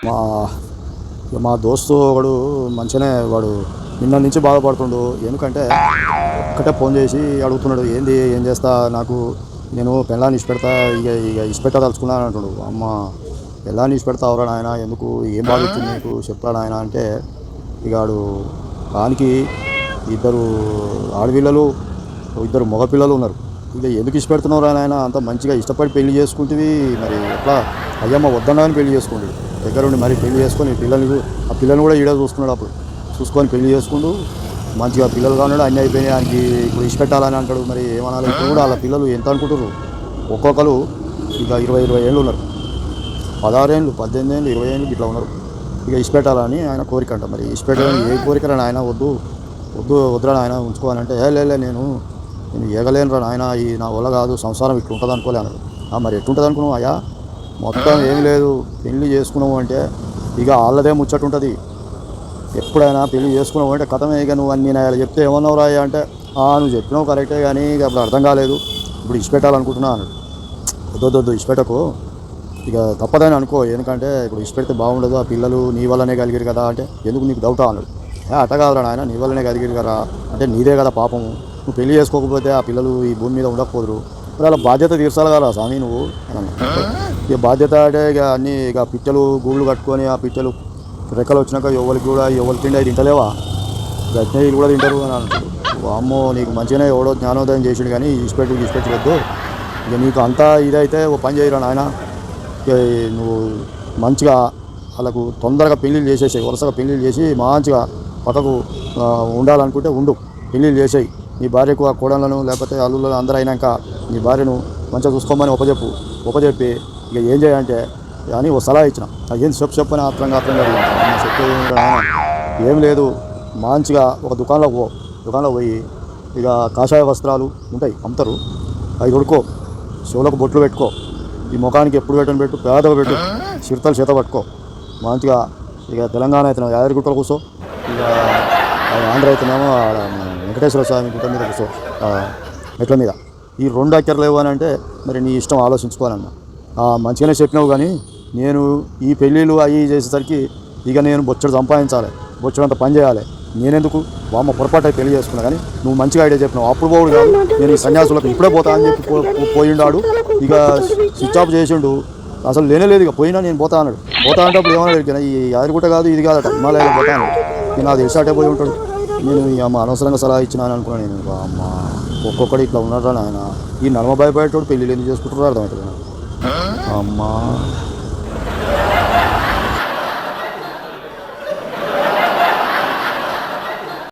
మా మా దోస్తు ఒకడు మంచిగానే వాడు నిన్న నుంచి బాధపడుతుండు. ఎందుకంటే ఒక్కటే ఫోన్ చేసి అడుగుతున్నాడు, ఏంది ఏం చేస్తా, నాకు నేను పెళ్ళాన్ని ఇష్టపెడతా, ఇక ఇష్టపెట్టదలుచుకున్నాను అంటుడు. అమ్మ, పెళ్ళాన్ని ఇష్టపెడతావురా నాయన, ఎందుకు, ఏం బాధ వచ్చింది నీకు చెప్తాడు ఆయన అంటే, ఇక వాడు వానికి ఇద్దరు ఆడపిల్లలు, ఇద్దరు మగపిల్లలు ఉన్నారు. ఇక ఎందుకు ఇష్టపెడుతున్నావురా నాయన, అంత మంచిగా ఇష్టపడి పెళ్లి చేసుకుంటుంది, మరి ఎట్లా అయ్యమ్మ వద్దన్నాని పెళ్లి చేసుకుంటాడు దగ్గరుండి, మరి పెళ్లి చేసుకొని ఆ పిల్లల్ని కూడా ఈడ చూసుకున్నాడు. అప్పుడు చూసుకొని పెళ్లి చేసుకుంటూ మంచిగా పిల్లలు కాన్నాడు, అన్నీ అయిపోయినాయి. ఆయనకి ఇప్పుడు ఇష్టపెట్టాలని అంటాడు. మరి ఏమనాలి, ఇప్పుడు కూడా వాళ్ళ పిల్లలు ఎంత అనుకుంటారు, ఒక్కొక్కరు ఇక 20 ఏళ్ళు ఉన్నారు, 16 ఏళ్ళు, 18 ఏళ్ళు, 20 ఏళ్ళు ఇట్లా ఉన్నారు. ఇక ఇష్టపెట్టాలని ఆయన కోరిక అంట. మరి ఇష్టపెట్టాలని ఏ కోరికరా ఆయన, వద్దురా ఆయన ఉంచుకోవాలంటే, లే నేను ఏగలేనురా నాయన, ఈ నా వల్ల కాదు, సంసారం ఇట్లా ఉంటుంది అనుకోలే అన్నాడు. మరి ఎట్లుంటుంది అనుకున్నావు అయ్యా, మొత్తం ఏం లేదు, పెళ్లి చేసుకున్నావు అంటే ఇక వాళ్ళదే ముచ్చట ఉంటుంది. ఎప్పుడైనా పెళ్లి చేసుకున్నావు అంటే కథమే. ఇక నువ్వు అన్నీ నేను చెప్తే ఏమన్నావు రాయ అంటే, నువ్వు చెప్పినావు కరెక్టే, కానీ ఇక అప్పుడు అర్థం కాలేదు, ఇప్పుడు ఇష్టపెట్టాలనుకుంటున్నా అన్నాడు. వద్దు ఇష్టపెట్టకు, ఇక తప్పదని అనుకో, ఎందుకంటే ఇప్పుడు ఇష్టపెడితే బాగుండదు, ఆ పిల్లలు నీ వల్లనే కలిగిరు కదా అంటే, ఎందుకు నీకు డౌటా అన్నాడు. అట్ట కాదురా నాయన, నీ వల్లనే కలిగిరు కదా అంటే, నీదే కదా పాపము, నువ్వు పెళ్లి చేసుకోకపోతే ఆ పిల్లలు ఈ భూమి మీద ఉండకపోదురు, మరి అలా బాధ్యత తీర్చాలి కదా స్వామి నువ్వు అని. ఇక బాధ్యత అంటే ఇక అన్నీ ఇక పిట్టలు గూళ్ళు కట్టుకొని, ఆ పిట్టలు రెక్కలు వచ్చినాక ఎవరికి తిండి అది తింటలేవా, గట్టిన కూడా తింటారు అని అంటాడు. అమ్మో, నీకు మంచిగానే ఎవడో జ్ఞానోదయం చేసాడు, కానీ ఇష్టపెట్టవద్దు. ఇక నీకు అంతా ఇదైతే ఓ పని చేయరా నాయన, ఇక నువ్వు మంచిగా వాళ్ళకు తొందరగా పెళ్ళిళ్ళు చేసేసాయి, వరుసగా పెళ్ళిళ్ళు చేసి మంచిగా పక్కకు ఉండాలనుకుంటే ఉండు, పెళ్ళిళ్ళు చేసేయి. నీ భార్యకు ఆ కోడళ్ళను లేకపోతే అల్లులను అందరూ అయినాక నీ భార్యను మంచిగా చూసుకోమని ఒప్పచెప్పి ఇక ఏం చేయాలంటే అని ఓ సలహా ఇచ్చిన. ఏం చెప్పని ఆత్రంగా చెప్పేది ఏం లేదు, మంచిగా ఒక దుకాణంలో పోయి ఇక కాషాయ వస్త్రాలు ఉంటాయి అమ్ముతారు, అవి కొడుకో, చెవులకు బొట్లు పెట్టుకో, ఈ ముఖానికి ఎప్పుడు పెట్టు, పేదగా పెట్టు, చిరుతలు చేత పట్టుకో, మంచిగా ఇక తెలంగాణ అయితేనేమో యాదగిరిగుట్టలో కూర్చో, ఇక ఆంధ్ర అయితేనేమో వెంకటేశ్వర స్వామి గుట్ట మీద కూర్చో, మెట్ల మీద. ఈ 2 అక్కర్లు లేవు అని అంటే, మరి నీ ఇష్టం, ఆలోచించుకోవాలన్నా. మంచిగానే చెప్పినావు, కానీ నేను ఈ పెళ్ళిళ్ళు అవి చేసేసరికి ఇక నేను బొచ్చడు సంపాదించాలి, బొచ్చడంత పని చేయాలి, నేనెందుకు వామ్మ పొరపాటు పెళ్లి చేసుకున్నా. కానీ నువ్వు మంచిగా ఐడియా చెప్పినావు, అప్పుడు పోడు కాదు, నేను ఈ సన్యాసులకు ఇప్పుడే పోతా అని చెప్పి పోయిండాడు. ఇక స్విచ్ ఆఫ్ చేసిండు, అసలు లేనేలేదు. ఇక పోయినా నేను పోతా అన్నాడు. పోతా అంటే అప్పుడు ఏమన్నాడు, ఈ యాదగిరిగుట్ట కాదు, ఇది కాదట, హిమాలయాలో పోతా అన్నాడు. నేను నాకు తెలిసి అటే పోయి ఉంటాడు. నేను ఈ అమ్మ అనవసరంగా సలహా ఇచ్చినాను అనుకున్నాను. నేను అమ్మ, ఒక్కొక్కటి ఇట్లా ఉన్నాడు నాయన, ఈ నడమ భయపడేటోడు పెళ్ళిళ్ళు ఎందుకు చేసుకుంటారో అర్థమవుతుంది అమ్మా.